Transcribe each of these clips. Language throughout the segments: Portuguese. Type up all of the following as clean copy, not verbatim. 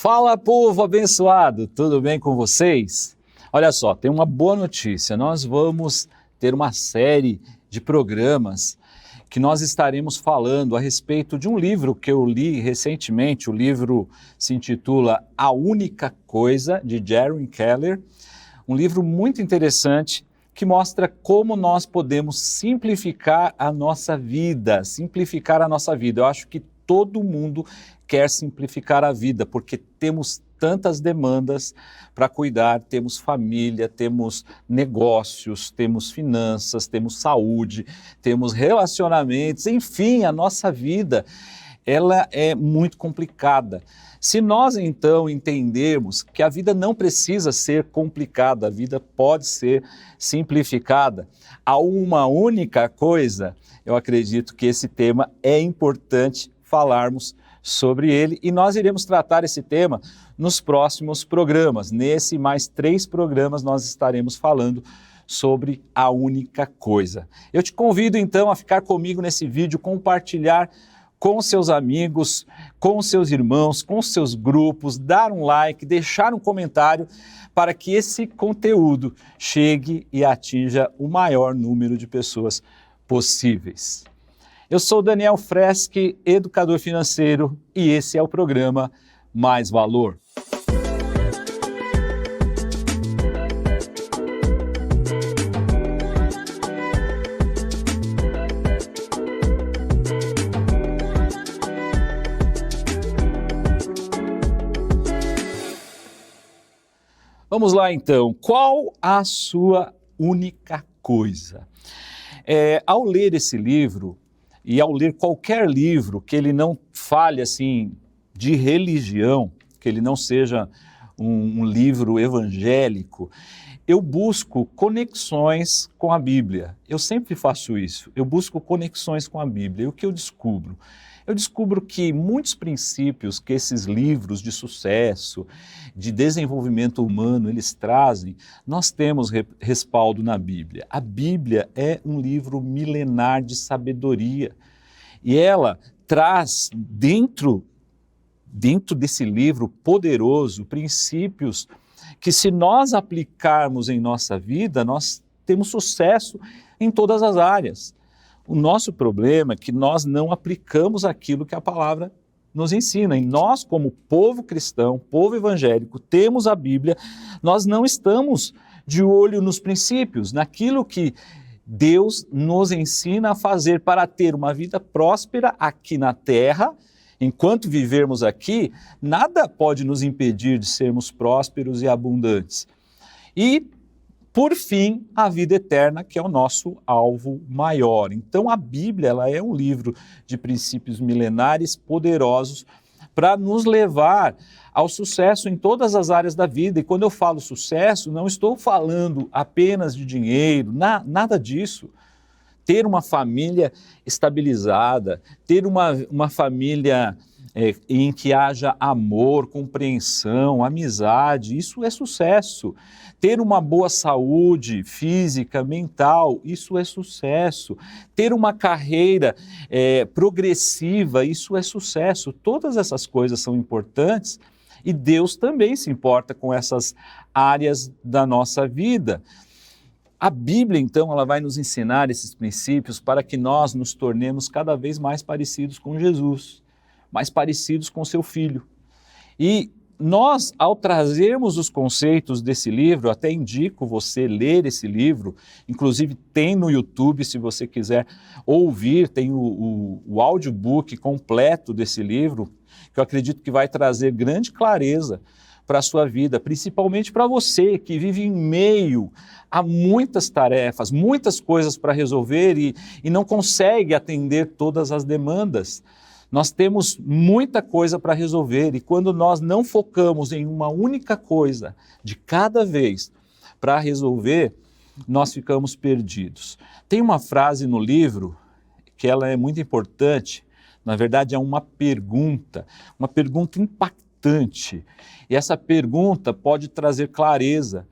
Fala, povo abençoado, tudo bem com vocês? Olha só, tem uma boa notícia, nós vamos ter uma série de programas que nós estaremos falando a respeito de um livro que eu li recentemente. O livro se intitula A Única Coisa, de Jerry Keller, um livro muito interessante que mostra como nós podemos simplificar a nossa vida, Eu acho que todo mundo quer simplificar a vida, porque temos tantas demandas para cuidar, temos família, temos negócios, temos finanças, temos saúde, temos relacionamentos, enfim, a nossa vida, ela é muito complicada. Se nós então entendermos que a vida não precisa ser complicada, a vida pode ser simplificada a uma única coisa, eu acredito que esse tema é importante falarmos sobre ele, e nós iremos tratar esse tema nos próximos programas. Nesse e mais 3 programas nós estaremos falando sobre a única coisa. Eu te convido então a ficar comigo nesse vídeo, compartilhar com seus amigos, com seus irmãos, com seus grupos, dar um like, deixar um comentário para que esse conteúdo chegue e atinja o maior número de pessoas possíveis. Eu sou Daniel Freschi, educador financeiro, e esse é o programa Mais Valor. Vamos lá então, qual a sua única coisa? Ao ler esse livro, e ao ler qualquer livro que ele não fale assim de religião, que ele não seja um livro evangélico, eu busco conexões com a Bíblia. Eu sempre faço isso, eu busco conexões com a Bíblia. E o que eu descubro? Eu descubro que muitos princípios que esses livros de sucesso, de desenvolvimento humano, eles trazem, nós temos respaldo na Bíblia. A Bíblia é um livro milenar de sabedoria e ela traz dentro desse livro poderoso princípios que, se nós aplicarmos em nossa vida, nós temos sucesso em todas as áreas. O nosso problema é que nós não aplicamos aquilo que a palavra nos ensina. E nós, como povo cristão, povo evangélico, temos a Bíblia, nós não estamos de olho nos princípios, naquilo que Deus nos ensina a fazer para ter uma vida próspera aqui na terra. Enquanto vivermos aqui, nada pode nos impedir de sermos prósperos e abundantes. E, por fim, a vida eterna, que é o nosso alvo maior. Então, a Bíblia, ela é um livro de princípios milenares poderosos para nos levar ao sucesso em todas as áreas da vida. E quando eu falo sucesso, não estou falando apenas de dinheiro, nada disso. Ter uma família estabilizada, ter uma família em que haja amor, compreensão, amizade, isso é sucesso. Ter uma boa saúde física, mental, isso é sucesso. Ter uma carreira progressiva, isso é sucesso. Todas essas coisas são importantes e Deus também se importa com essas áreas da nossa vida. A Bíblia, então, ela vai nos ensinar esses princípios para que nós nos tornemos cada vez mais parecidos com Jesus, mais parecidos com seu Filho. E nós, ao trazermos os conceitos desse livro, até indico você ler esse livro, inclusive tem no YouTube, se você quiser ouvir, tem o audiobook completo desse livro, que eu acredito que vai trazer grande clareza para a sua vida, principalmente para você que vive em meio a muitas tarefas, muitas coisas para resolver e não consegue atender todas as demandas. Nós temos muita coisa para resolver e quando nós não focamos em uma única coisa de cada vez para resolver, nós ficamos perdidos. Tem uma frase no livro que ela é muito importante, na verdade é uma pergunta impactante. E essa pergunta pode trazer clareza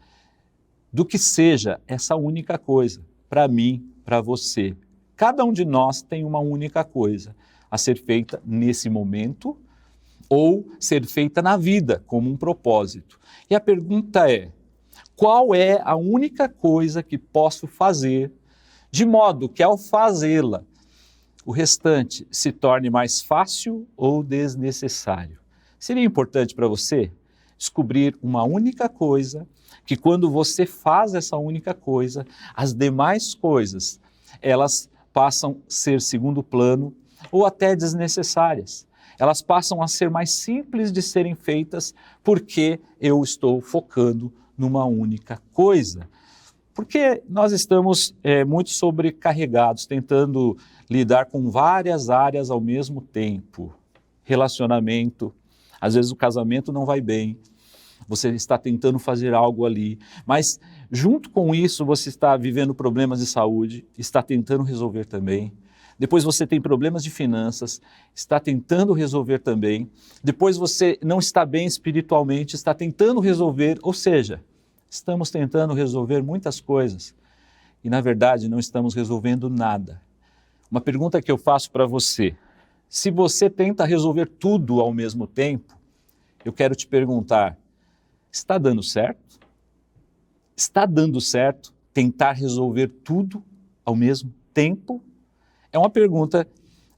do que seja essa única coisa, para mim, para você. Cada um de nós tem uma única coisa a ser feita nesse momento ou ser feita na vida como um propósito. E a pergunta é: qual é a única coisa que posso fazer de modo que ao fazê-la, o restante se torne mais fácil ou desnecessário? Seria importante para você descobrir uma única coisa que quando você faz essa única coisa, as demais coisas, elas passam a ser segundo plano ou até desnecessárias. Elas passam a ser mais simples de serem feitas porque eu estou focando numa única coisa. Porque nós estamos muito sobrecarregados, tentando lidar com várias áreas ao mesmo tempo. Relacionamento, às vezes o casamento não vai bem, você está tentando fazer algo ali, mas junto com isso você está vivendo problemas de saúde, está tentando resolver também. Depois você tem problemas de finanças, está tentando resolver também. Depois você não está bem espiritualmente, está tentando resolver, ou seja, estamos tentando resolver muitas coisas e na verdade não estamos resolvendo nada. Uma pergunta que eu faço para você: se você tenta resolver tudo ao mesmo tempo, eu quero te perguntar, está dando certo? Está dando certo tentar resolver tudo ao mesmo tempo? É uma pergunta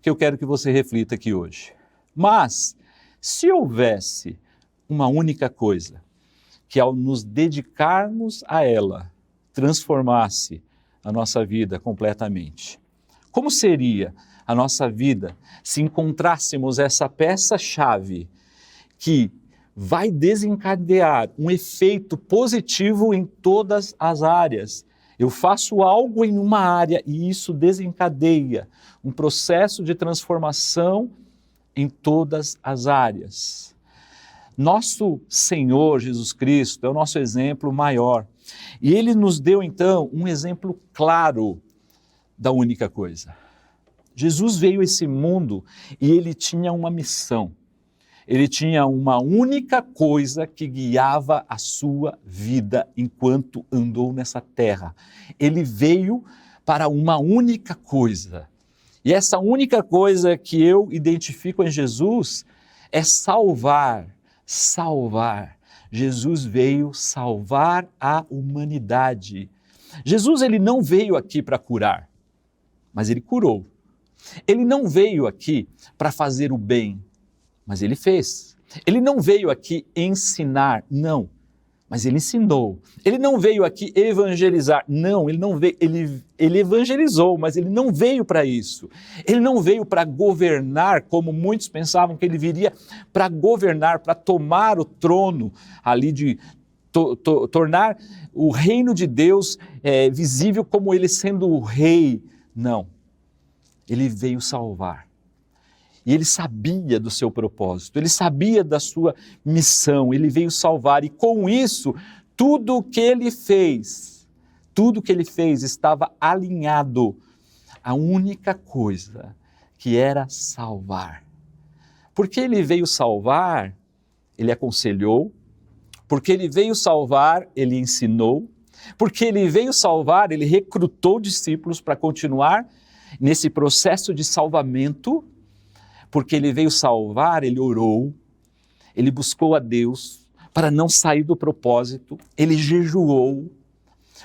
que eu quero que você reflita aqui hoje. Mas, se houvesse uma única coisa que ao nos dedicarmos a ela, transformasse a nossa vida completamente, como seria a nossa vida se encontrássemos essa peça-chave que vai desencadear um efeito positivo em todas as áreas? Eu faço algo em uma área e isso desencadeia um processo de transformação em todas as áreas. Nosso Senhor Jesus Cristo é o nosso exemplo maior. E Ele nos deu então um exemplo claro da única coisa. Jesus veio a esse mundo e Ele tinha uma missão. Ele tinha uma única coisa que guiava a sua vida enquanto andou nessa terra. Ele veio para uma única coisa. E essa única coisa que eu identifico em Jesus é salvar. Jesus veio salvar a humanidade. Jesus ele não veio aqui para curar, mas ele curou. Ele não veio aqui para fazer o bem, mas ele fez. Ele não veio aqui ensinar, não, mas ele ensinou. Ele não veio aqui evangelizar, não, ele evangelizou, mas ele não veio para isso. Ele não veio para governar, como muitos pensavam que ele viria para governar, para tomar o trono ali de tornar o reino de Deus visível como ele sendo o rei. Não, ele veio salvar. E ele sabia do seu propósito, ele sabia da sua missão, ele veio salvar. E com isso, tudo o que ele fez estava alinhado à única coisa, que era salvar. Porque ele veio salvar, ele aconselhou. Porque ele veio salvar, ele ensinou. Porque ele veio salvar, ele recrutou discípulos para continuar nesse processo de salvamento. Porque ele veio salvar, ele orou, ele buscou a Deus para não sair do propósito, ele jejuou.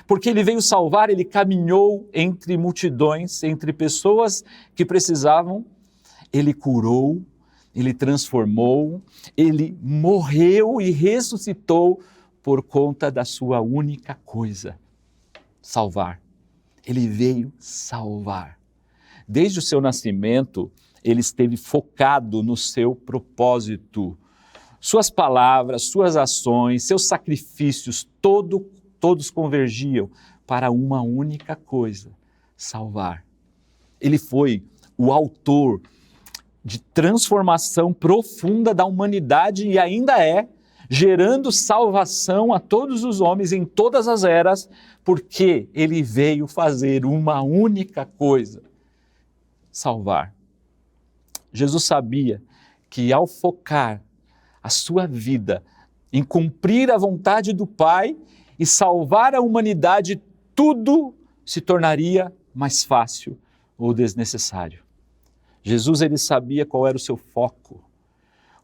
Porque ele veio salvar, ele caminhou entre multidões, entre pessoas que precisavam, ele curou, ele transformou, ele morreu e ressuscitou por conta da sua única coisa: salvar. Ele veio salvar. Desde o seu nascimento, ele esteve focado no seu propósito. Suas palavras, suas ações, seus sacrifícios, todos convergiam para uma única coisa: salvar. Ele foi o autor de transformação profunda da humanidade e ainda é, gerando salvação a todos os homens em todas as eras, porque ele veio fazer uma única coisa: salvar. Jesus sabia que ao focar a sua vida em cumprir a vontade do Pai e salvar a humanidade, tudo se tornaria mais fácil ou desnecessário. Jesus ele sabia qual era o seu foco.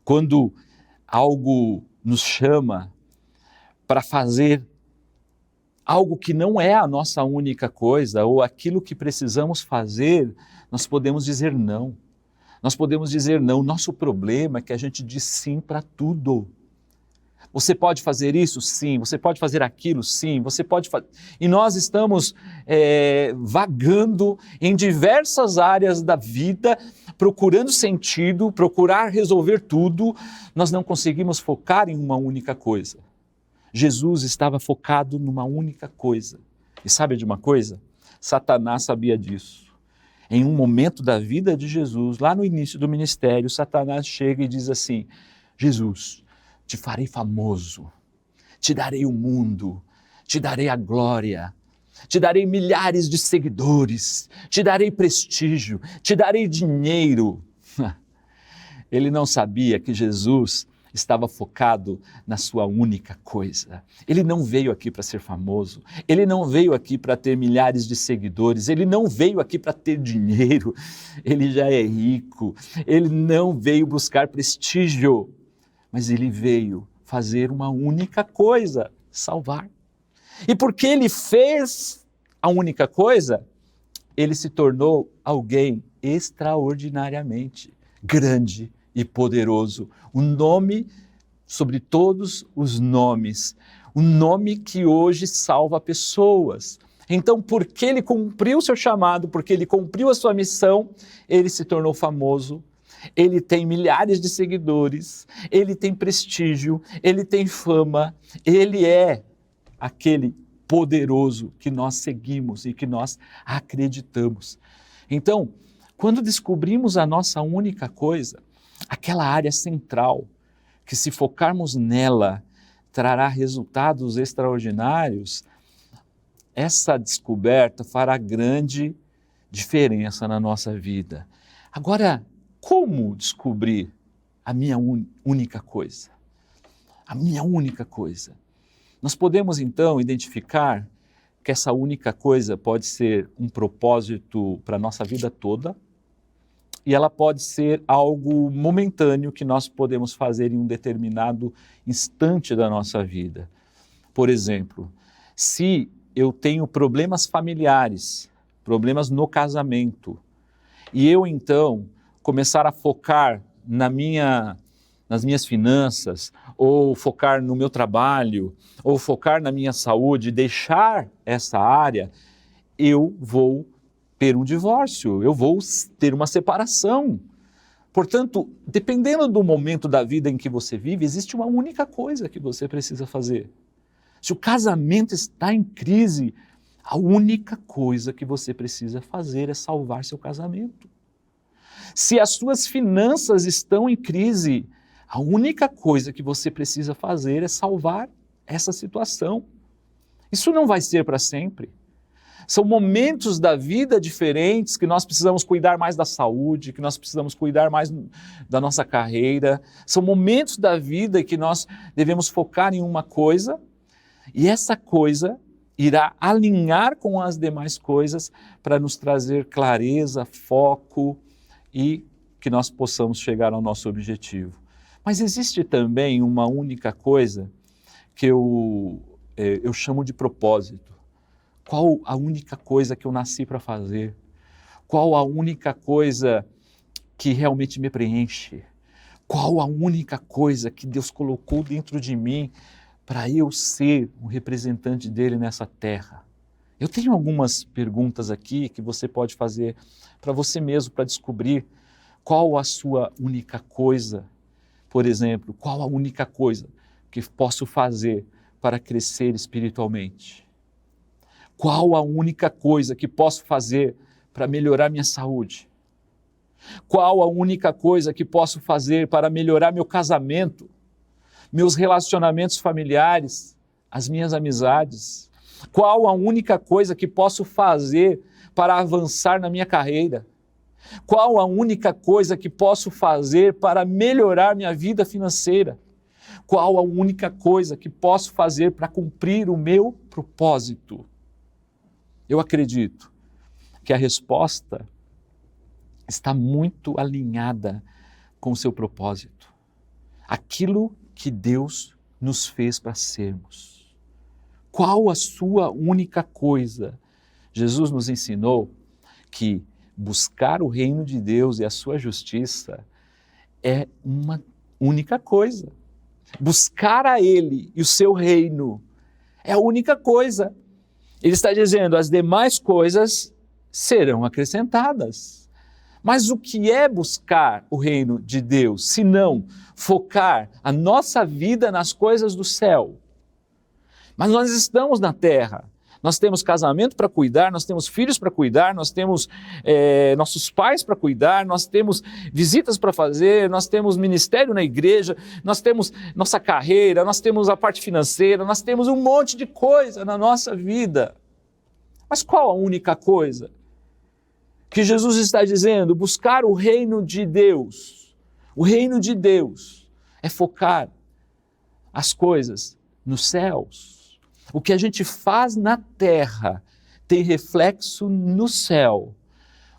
Quando algo nos chama para fazer algo que não é a nossa única coisa, ou aquilo que precisamos fazer, nós podemos dizer não. Nós podemos dizer não. Nosso problema é que a gente diz sim para tudo. Você pode fazer isso? Sim. Você pode fazer aquilo? Sim. Você pode fazer... E nós estamos vagando em diversas áreas da vida, procurando sentido, procurar resolver tudo. Nós não conseguimos focar em uma única coisa. Jesus estava focado numa única coisa. E sabe de uma coisa? Satanás sabia disso. Em um momento da vida de Jesus, lá no início do ministério, Satanás chega e diz assim: Jesus, te farei famoso, te darei o mundo, te darei a glória, te darei milhares de seguidores, te darei prestígio, te darei dinheiro. Ele não sabia que Jesus estava focado na sua única coisa. Ele não veio aqui para ser famoso, ele não veio aqui para ter milhares de seguidores, ele não veio aqui para ter dinheiro, ele já é rico, ele não veio buscar prestígio, mas ele veio fazer uma única coisa, salvar. E porque ele fez a única coisa, ele se tornou alguém extraordinariamente grande e poderoso, o nome sobre todos os nomes, o nome que hoje salva pessoas. Então, porque ele cumpriu o seu chamado, porque ele cumpriu a sua missão, ele se tornou famoso, ele tem milhares de seguidores, ele tem prestígio, ele tem fama, ele é aquele poderoso que nós seguimos e que nós acreditamos. Então, quando descobrimos a nossa única coisa, aquela área central, que se focarmos nela, trará resultados extraordinários, essa descoberta fará grande diferença na nossa vida. Agora, como descobrir a minha única coisa? A minha única coisa. Nós podemos então identificar que essa única coisa pode ser um propósito para a nossa vida toda, e ela pode ser algo momentâneo que nós podemos fazer em um determinado instante da nossa vida. Por exemplo, se eu tenho problemas familiares, problemas no casamento, e eu então começar a focar nas minhas finanças, ou focar no meu trabalho, ou focar na minha saúde, deixar essa área, eu vou ter um divórcio, eu vou ter uma separação. Portanto, dependendo do momento da vida em que você vive, existe uma única coisa que você precisa fazer. Se o casamento está em crise, a única coisa que você precisa fazer é salvar seu casamento. Se as suas finanças estão em crise, a única coisa que você precisa fazer é salvar essa situação. Isso não vai ser para sempre. São momentos da vida diferentes que nós precisamos cuidar mais da saúde, que nós precisamos cuidar mais da nossa carreira. São momentos da vida que nós devemos focar em uma coisa e essa coisa irá alinhar com as demais coisas para nos trazer clareza, foco e que nós possamos chegar ao nosso objetivo. Mas existe também uma única coisa que eu chamo de propósito. Qual a única coisa que eu nasci para fazer? Qual a única coisa que realmente me preenche? Qual a única coisa que Deus colocou dentro de mim para eu ser um representante dele nessa terra? Eu tenho algumas perguntas aqui que você pode fazer para você mesmo, para descobrir qual a sua única coisa. Por exemplo, qual a única coisa que posso fazer para crescer espiritualmente? Qual a única coisa que posso fazer para melhorar minha saúde? Qual a única coisa que posso fazer para melhorar meu casamento, meus relacionamentos familiares, as minhas amizades? Qual a única coisa que posso fazer para avançar na minha carreira? Qual a única coisa que posso fazer para melhorar minha vida financeira? Qual a única coisa que posso fazer para cumprir o meu propósito? Eu acredito que a resposta está muito alinhada com o seu propósito. aquilo que Deus nos fez para sermos. Qual a sua única coisa? Jesus nos ensinou que buscar o reino de Deus e a sua justiça é uma única coisa. Buscar a Ele e o seu reino é a única coisa. Ele está dizendo, as demais coisas serão acrescentadas. Mas o que é buscar o reino de Deus, se não focar a nossa vida nas coisas do céu? Mas nós estamos na terra, nós temos casamento para cuidar, nós temos filhos para cuidar, nós temos nossos pais para cuidar, nós temos visitas para fazer, nós temos ministério na igreja, nós temos nossa carreira, nós temos a parte financeira, nós temos um monte de coisa na nossa vida. Mas qual a única coisa que Jesus está dizendo? Buscar o reino de Deus. O reino de Deus é focar as coisas nos céus. O que a gente faz na terra tem reflexo no céu.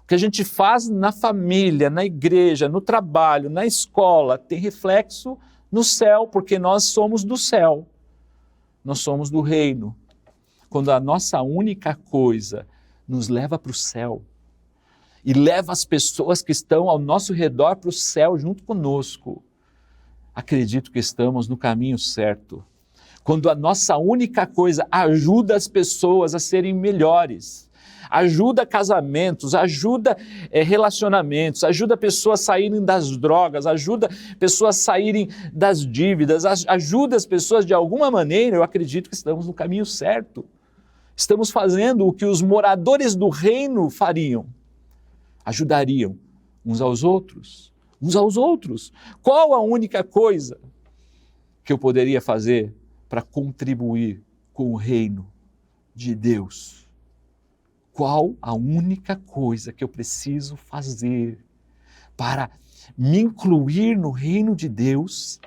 O que a gente faz na família, na igreja, no trabalho, na escola, tem reflexo no céu, porque nós somos do céu. Nós somos do reino. Quando a nossa única coisa nos leva para o céu e leva as pessoas que estão ao nosso redor para o céu junto conosco, acredito que estamos no caminho certo. Quando a nossa única coisa ajuda as pessoas a serem melhores, ajuda casamentos, ajuda relacionamentos, ajuda pessoas a saírem das drogas, ajuda pessoas a saírem das dívidas, ajuda as pessoas de alguma maneira, eu acredito que estamos no caminho certo. Estamos fazendo o que os moradores do reino fariam. Ajudariam uns aos outros, uns aos outros. Qual a única coisa que eu poderia fazer para contribuir com o reino de Deus? Qual a única coisa que eu preciso fazer para me incluir no reino de Deus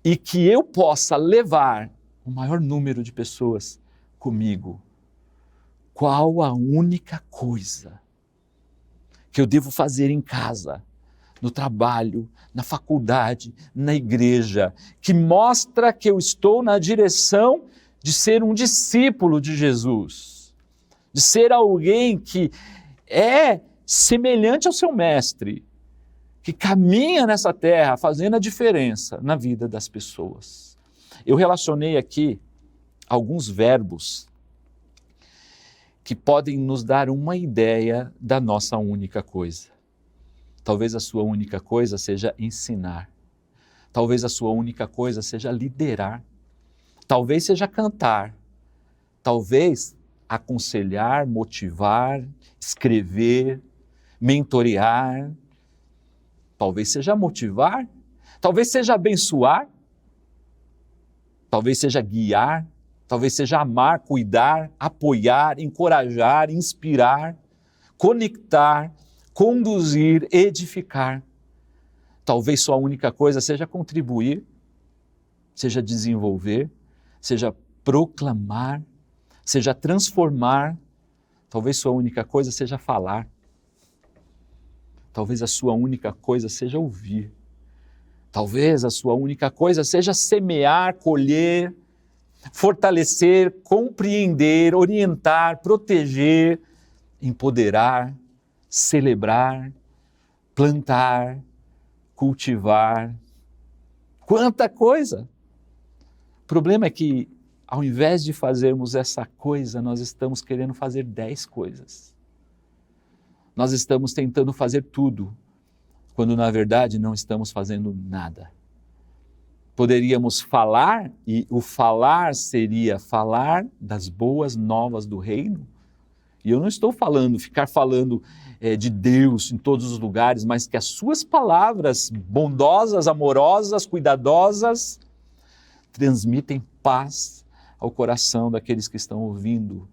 e que eu possa levar o maior número de pessoas comigo? Qual a única coisa que eu devo fazer em casa, no trabalho, na faculdade, na igreja, que mostra que eu estou na direção de ser um discípulo de Jesus, de ser alguém que é semelhante ao seu mestre, que caminha nessa terra fazendo a diferença na vida das pessoas? Eu relacionei aqui alguns verbos que podem nos dar uma ideia da nossa única coisa. Talvez a sua única coisa seja ensinar. Talvez a sua única coisa seja liderar. Talvez seja cantar. Talvez aconselhar, motivar, escrever, mentorear. Talvez seja motivar. Talvez seja abençoar. Talvez seja guiar. Talvez seja amar, cuidar, apoiar, encorajar, inspirar, conectar, conduzir, edificar. Talvez sua única coisa seja contribuir, seja desenvolver, seja proclamar, seja transformar. Talvez sua única coisa seja falar. Talvez a sua única coisa seja ouvir. Talvez a sua única coisa seja semear, colher, fortalecer, compreender, orientar, proteger, empoderar, celebrar, plantar, cultivar. Quanta coisa! O problema é que, ao invés de fazermos essa coisa, nós estamos querendo fazer 10 coisas. Nós estamos tentando fazer tudo, quando na verdade não estamos fazendo nada. Poderíamos falar, e o falar seria falar das boas novas do reino. E eu não estou ficar falando de Deus em todos os lugares, mas que as suas palavras bondosas, amorosas, cuidadosas, transmitem paz ao coração daqueles que estão ouvindo.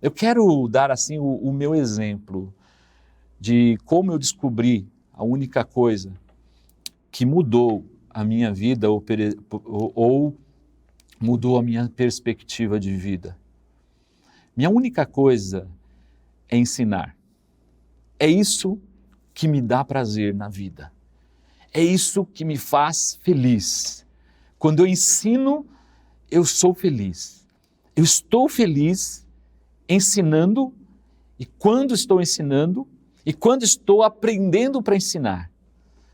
Eu quero dar assim o meu exemplo de como eu descobri a única coisa que mudou a minha vida ou mudou a minha perspectiva de vida. Minha única coisa é ensinar. É isso que me dá prazer na vida. É isso que me faz feliz. Quando eu ensino, eu sou feliz. Eu estou feliz ensinando, e quando estou ensinando, e quando estou aprendendo para ensinar.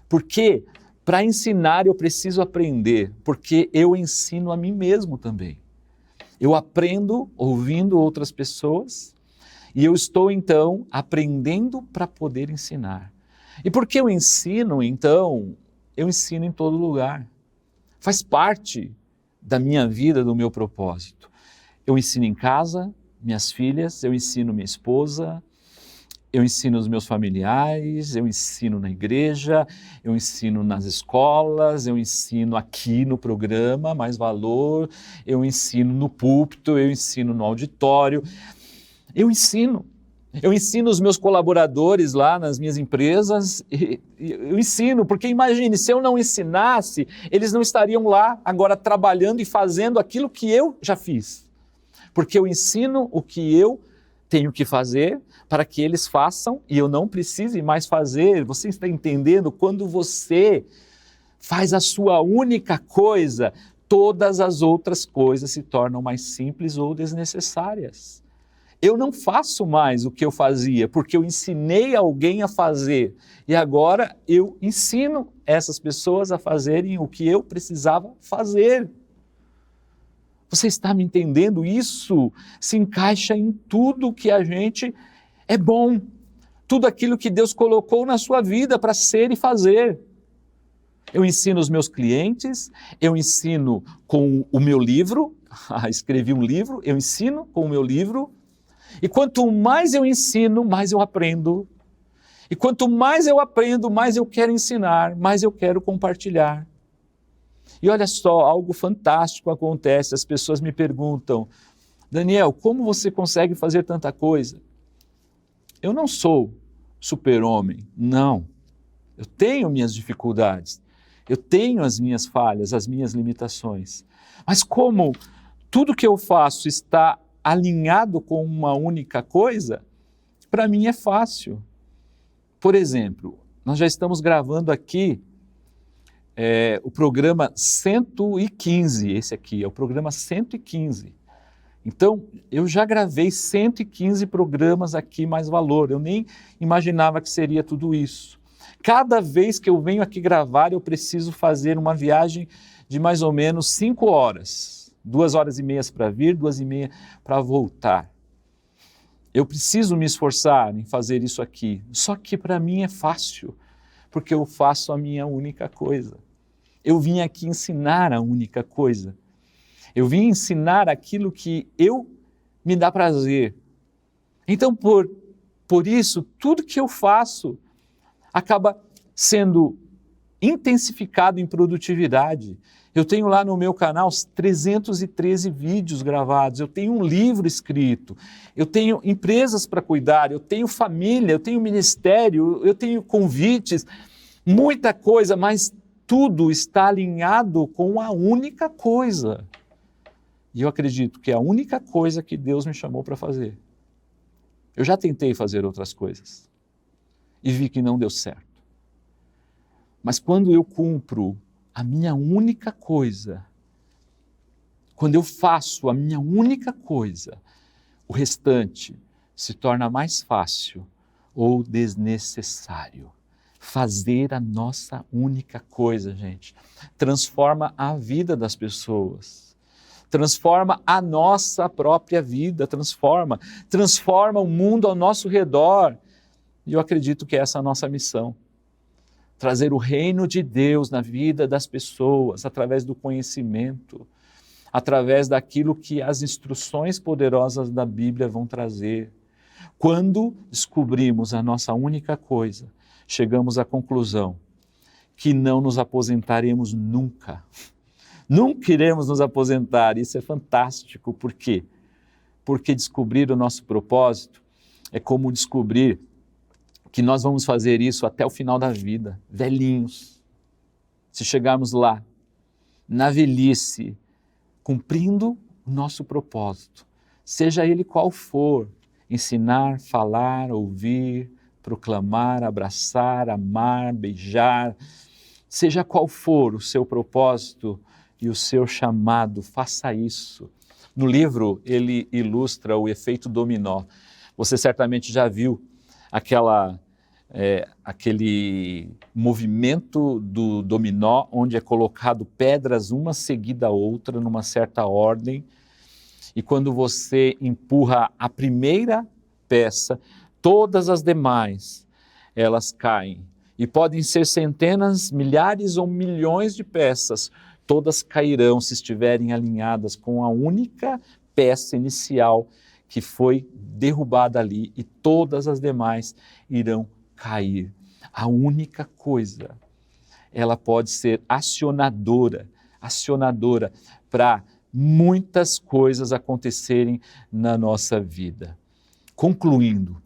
Porque para ensinar eu preciso aprender, porque eu ensino a mim mesmo também. Eu aprendo ouvindo outras pessoas e eu estou então aprendendo para poder ensinar. E porque eu ensino, então, eu ensino em todo lugar. Faz parte da minha vida, do meu propósito. Eu ensino em casa, minhas filhas, eu ensino minha esposa, eu ensino os meus familiares, eu ensino na igreja, eu ensino nas escolas, eu ensino aqui no programa Mais Valor, eu ensino no púlpito, eu ensino no auditório, eu ensino. Eu ensino os meus colaboradores lá nas minhas empresas, eu ensino, porque imagine, se eu não ensinasse, eles não estariam lá agora trabalhando e fazendo aquilo que eu já fiz. Porque eu ensino o que eu tenho que fazer para que eles façam e eu não precise mais fazer. Você está entendendo? Quando você faz a sua única coisa, todas as outras coisas se tornam mais simples ou desnecessárias. Eu não faço mais o que eu fazia, porque eu ensinei alguém a fazer. E agora eu ensino essas pessoas a fazerem o que eu precisava fazer. Você está me entendendo? Isso se encaixa em tudo que a gente é bom. Tudo aquilo que Deus colocou na sua vida para ser e fazer. Eu ensino os meus clientes, eu ensino com o meu livro, escrevi um livro, eu ensino com o meu livro, e quanto mais eu ensino, mais eu aprendo. E quanto mais eu aprendo, mais eu quero ensinar, mais eu quero compartilhar. E olha só, algo fantástico acontece, as pessoas me perguntam, Daniel, como você consegue fazer tanta coisa? Eu não sou super-homem, não. Eu tenho minhas dificuldades, eu tenho as minhas falhas, as minhas limitações. Mas como tudo que eu faço está alinhado com uma única coisa, para mim é fácil. Por exemplo, nós já estamos gravando aqui o programa 115, esse aqui é o programa 115. Então, eu já gravei 115 programas aqui Mais Valor, eu nem imaginava que seria tudo isso. Cada vez que eu venho aqui gravar, eu preciso fazer uma viagem de mais ou menos 5 horas. 2 horas e meia para vir, 2 e meia para voltar. Eu preciso me esforçar em fazer isso aqui, só que para mim é fácil, porque eu faço a minha única coisa. Eu vim aqui ensinar a única coisa. Eu vim ensinar aquilo que me dá prazer. Então, por isso, tudo que eu faço acaba sendo intensificado em produtividade. Eu tenho lá no meu canal 313 vídeos gravados, eu tenho um livro escrito, eu tenho empresas para cuidar, eu tenho família, eu tenho ministério, eu tenho convites, muita coisa, mas tudo está alinhado com a única coisa. E eu acredito que é a única coisa que Deus me chamou para fazer. Eu já tentei fazer outras coisas e vi que não deu certo. Mas quando eu cumpro a minha única coisa, quando eu faço a minha única coisa, o restante se torna mais fácil ou desnecessário. Fazer a nossa única coisa, gente, transforma a vida das pessoas, transforma a nossa própria vida, transforma o mundo ao nosso redor. E eu acredito que essa é a nossa missão. Trazer o reino de Deus na vida das pessoas, através do conhecimento, através daquilo que as instruções poderosas da Bíblia vão trazer. Quando descobrimos a nossa única coisa, chegamos à conclusão que não nos aposentaremos nunca. Nunca iremos nos aposentar. Isso é fantástico. Por quê? Porque descobrir o nosso propósito é como descobrir que nós vamos fazer isso até o final da vida, velhinhos. Se chegarmos lá, na velhice, cumprindo o nosso propósito, seja ele qual for, ensinar, falar, ouvir, proclamar, abraçar, amar, beijar, Seja qual for o seu propósito e o seu chamado, faça isso. No livro, ele ilustra o efeito dominó. Você certamente já viu aquele movimento do dominó, onde é colocado pedras uma seguida a outra, numa certa ordem, e quando você empurra a primeira peça, todas as demais, elas caem. E podem ser centenas, milhares ou milhões de peças, todas cairão se estiverem alinhadas com a única peça inicial que foi derrubada ali, e todas as demais irão cair. A única coisa, ela pode ser acionadora para muitas coisas acontecerem na nossa vida. Concluindo,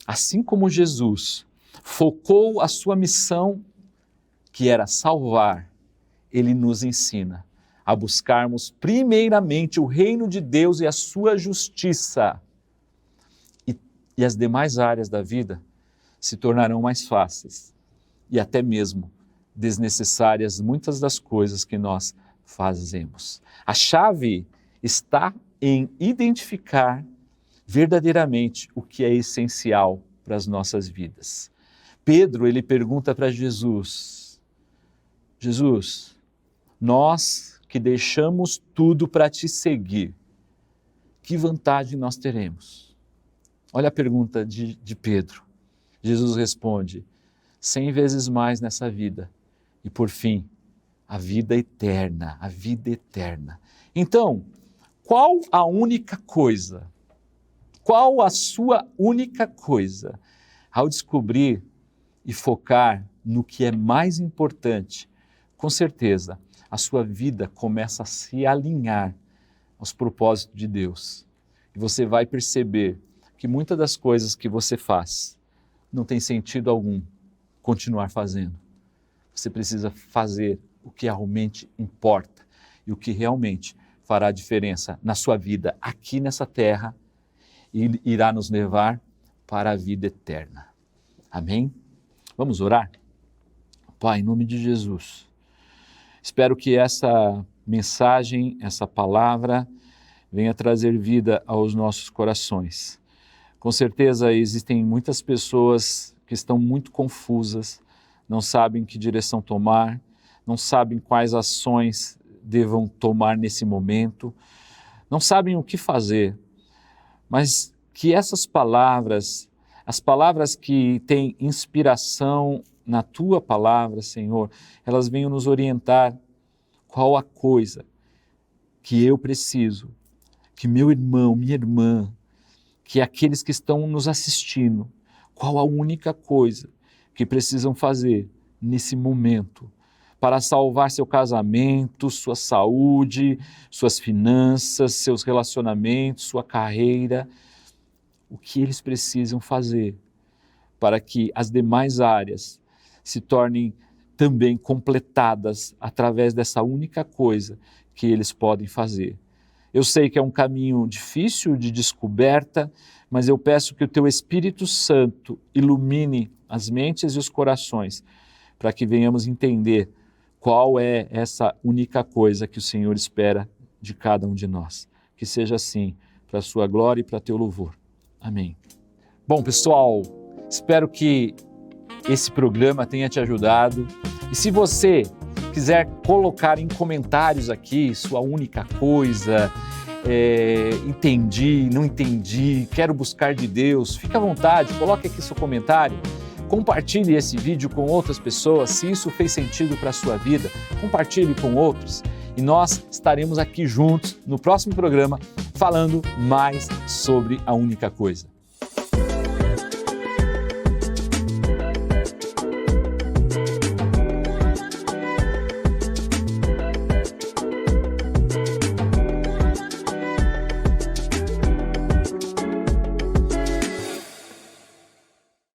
assim como Jesus focou a sua missão, que era salvar, ele nos ensina a buscarmos primeiramente o reino de Deus e a sua justiça. E as demais áreas da vida se tornarão mais fáceis e até mesmo desnecessárias muitas das coisas que nós fazemos. A chave está em identificar verdadeiramente o que é essencial para as nossas vidas. Pedro, ele pergunta para Jesus, nós que deixamos tudo para te seguir, que vantagem nós teremos? Olha a pergunta de Pedro. Jesus responde, 100 vezes mais nessa vida e por fim, a vida eterna, a vida eterna. Então, qual a única coisa? Qual a sua única coisa? Ao descobrir e focar no que é mais importante, com certeza, a sua vida começa a se alinhar aos propósitos de Deus. E você vai perceber que muitas das coisas que você faz não tem sentido algum continuar fazendo. Você precisa fazer o que realmente importa e o que realmente fará diferença na sua vida aqui nessa terra e irá nos levar para a vida eterna. Amém? Vamos orar? Pai, em nome de Jesus, espero que essa mensagem, essa palavra, venha trazer vida aos nossos corações. Com certeza existem muitas pessoas que estão muito confusas, não sabem que direção tomar, não sabem quais ações devam tomar nesse momento, não sabem o que fazer, mas que essas palavras, as palavras que têm inspiração na Tua palavra, Senhor, elas venham nos orientar qual a coisa que eu preciso, que meu irmão, minha irmã, que aqueles que estão nos assistindo, qual a única coisa que precisam fazer nesse momento para salvar seu casamento, sua saúde, suas finanças, seus relacionamentos, sua carreira, o que eles precisam fazer para que as demais áreas se tornem também completadas através dessa única coisa que eles podem fazer. Eu sei que é um caminho difícil de descoberta, mas eu peço que o Teu Espírito Santo ilumine as mentes e os corações para que venhamos entender qual é essa única coisa que o Senhor espera de cada um de nós. Que seja assim, para a sua glória e para teu louvor. Amém. Bom, pessoal, espero que esse programa tenha te ajudado. E se você quiser colocar em comentários aqui sua única coisa, entendi, não entendi, quero buscar de Deus, fique à vontade, coloque aqui seu comentário. Compartilhe esse vídeo com outras pessoas, se isso fez sentido para a sua vida, compartilhe com outros e nós estaremos aqui juntos no próximo programa falando mais sobre a única coisa.